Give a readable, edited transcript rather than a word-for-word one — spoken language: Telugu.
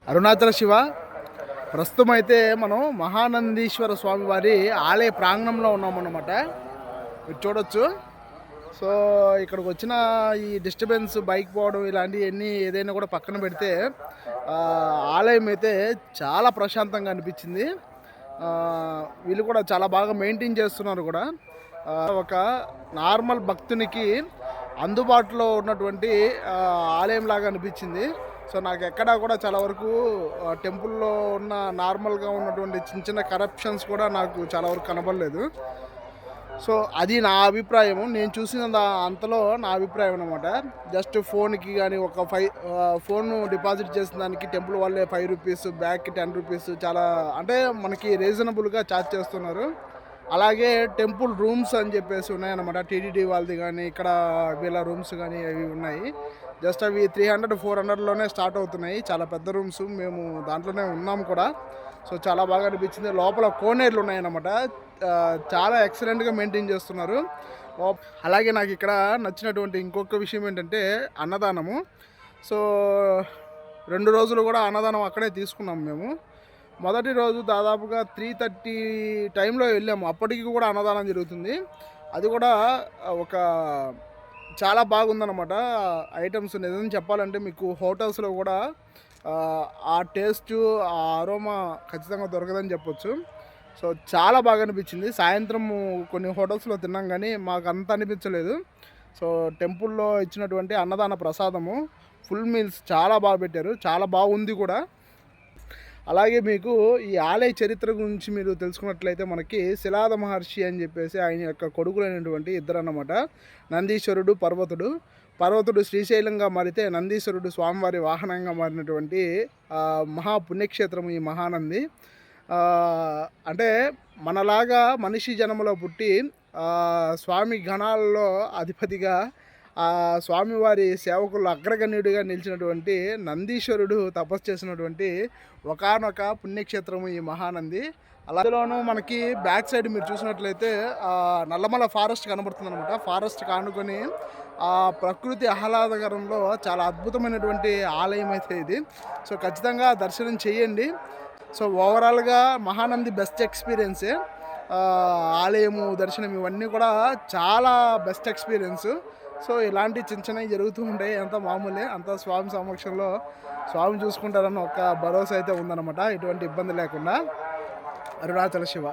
అరుణాచల శివ. ప్రస్తుతం అయితే మనం మహానందీశ్వర స్వామి వారి ఆలయ ప్రాంగణంలో ఉన్నామన్నమాట. మీరు చూడొచ్చు. సో ఇక్కడికి వచ్చిన ఈ డిస్టర్బెన్స్, బైక్ పోవడం ఇలాంటివన్నీ ఏదైనా కూడా పక్కన పెడితే ఆలయం అయితే చాలా ప్రశాంతంగా అనిపించింది. వీళ్ళు కూడా చాలా బాగా మెయింటైన్ చేస్తున్నారు కూడా. ఒక నార్మల్ భక్తునికి అందుబాటులో ఉన్నటువంటి ఆలయం లాగా అనిపించింది. సో నాకు ఎక్కడా కూడా చాలా వరకు టెంపుల్లో ఉన్న నార్మల్గా ఉన్నటువంటి చిన్న చిన్న కరప్షన్స్ కూడా నాకు చాలా వరకు కనబడలేదు. సో అది నా అభిప్రాయము. నేను చూసిన అంతలో నా అభిప్రాయం అనమాట. జస్ట్ ఫోన్కి కానీ ఒక ఫోన్ డిపాజిట్ చేసిన దానికి టెంపుల్ వాళ్ళే ₹5, బ్యాక్కి ₹10 చాలా అంటే మనకి రీజనబుల్గా ఛార్జ్ చేస్తున్నారు. అలాగే టెంపుల్ రూమ్స్ అని చెప్పేసి ఉన్నాయన్నమాట. టీటీడీ వాళ్ళది కానీ ఇక్కడ వీళ్ళ రూమ్స్ కానీ అవి ఉన్నాయి. జస్ట్ అవి 300-400లోనే స్టార్ట్ అవుతున్నాయి. చాలా పెద్ద రూమ్స్. మేము దాంట్లోనే ఉన్నాము కూడా. సో చాలా బాగా అనిపించింది. లోపల కోనేర్లు ఉన్నాయన్నమాట. చాలా ఎక్సలెంట్గా మెయింటైన్ చేస్తున్నారు. అలాగే నాకు ఇక్కడ నచ్చినటువంటి ఇంకొక విషయం ఏంటంటే అన్నదానము. సో 2 రోజులు కూడా అన్నదానం అక్కడే తీసుకున్నాము మేము. మొదటి రోజు దాదాపుగా 3:30 టైంలో వెళ్ళాము. అప్పటికి కూడా అన్నదానం జరుగుతుంది. అది కూడా ఒక చాలా బాగుందన్నమాట. ఐటమ్స్ నిజం చెప్పాలంటే మీకు హోటల్స్లో కూడా ఆ టేస్టు, ఆ అరోమా ఖచ్చితంగా దొరకదని చెప్పొచ్చు. సో చాలా బాగా అనిపించింది. సాయంత్రం కొన్ని హోటల్స్లో తిన్నాం కానీ మాకు అంత అనిపించలేదు. సో టెంపుల్లో ఇచ్చినటువంటి అన్నదాన ప్రసాదము, ఫుల్ మీల్స్ చాలా బాగా పెట్టారు. చాలా బాగుంది కూడా. అలాగే మీకు ఈ ఆలయ చరిత్ర గురించి మీరు తెలుసుకున్నట్లయితే మనకి శిలాద మహర్షి అని చెప్పేసి ఆయన యొక్క కొడుకులైనటువంటి ఇద్దరు అన్నమాట. నందీశ్వరుడు, పర్వతుడు శ్రీశైలంగా మారితే నందీశ్వరుడు స్వామివారి వాహనంగా మారినటువంటి మహాపుణ్యక్షేత్రం ఈ మహానంది. అంటే మనలాగా మనిషి జన్మలో పుట్టి స్వామి గణాలలో అధిపతిగా స్వామివారి సేవకులు అగ్రగణ్యుడిగా నిలిచినటువంటి నందీశ్వరుడు తపస్సు చేసినటువంటి ఒకానొక పుణ్యక్షేత్రము ఈ మహానంది. అలాలోనూ మనకి బ్యాక్ సైడ్ మీరు చూసినట్లయితే నల్లమల ఫారెస్ట్ కనబడుతుంది అనమాట. ఫారెస్ట్ కానుకొని ప్రకృతి ఆహ్లాదకరంలో చాలా అద్భుతమైనటువంటి ఆలయం అయితే ఇది. సో ఖచ్చితంగా దర్శనం చేయండి. సో ఓవరాల్గా మహానంది బెస్ట్ ఎక్స్పీరియన్సే. ఆలయము, దర్శనం ఇవన్నీ కూడా చాలా బెస్ట్ ఎక్స్పీరియన్స్. సో ఇలాంటి చిన్న చిన్నవి జరుగుతూ ఉంటాయి. అంతా మామూలే. అంతా స్వామి సమక్షంలో స్వామి చూసుకుంటారన్న ఒక భరోసా అయితే ఉందన్నమాట. ఎటువంటి ఇబ్బంది లేకుండా. అరుణాచల శివ.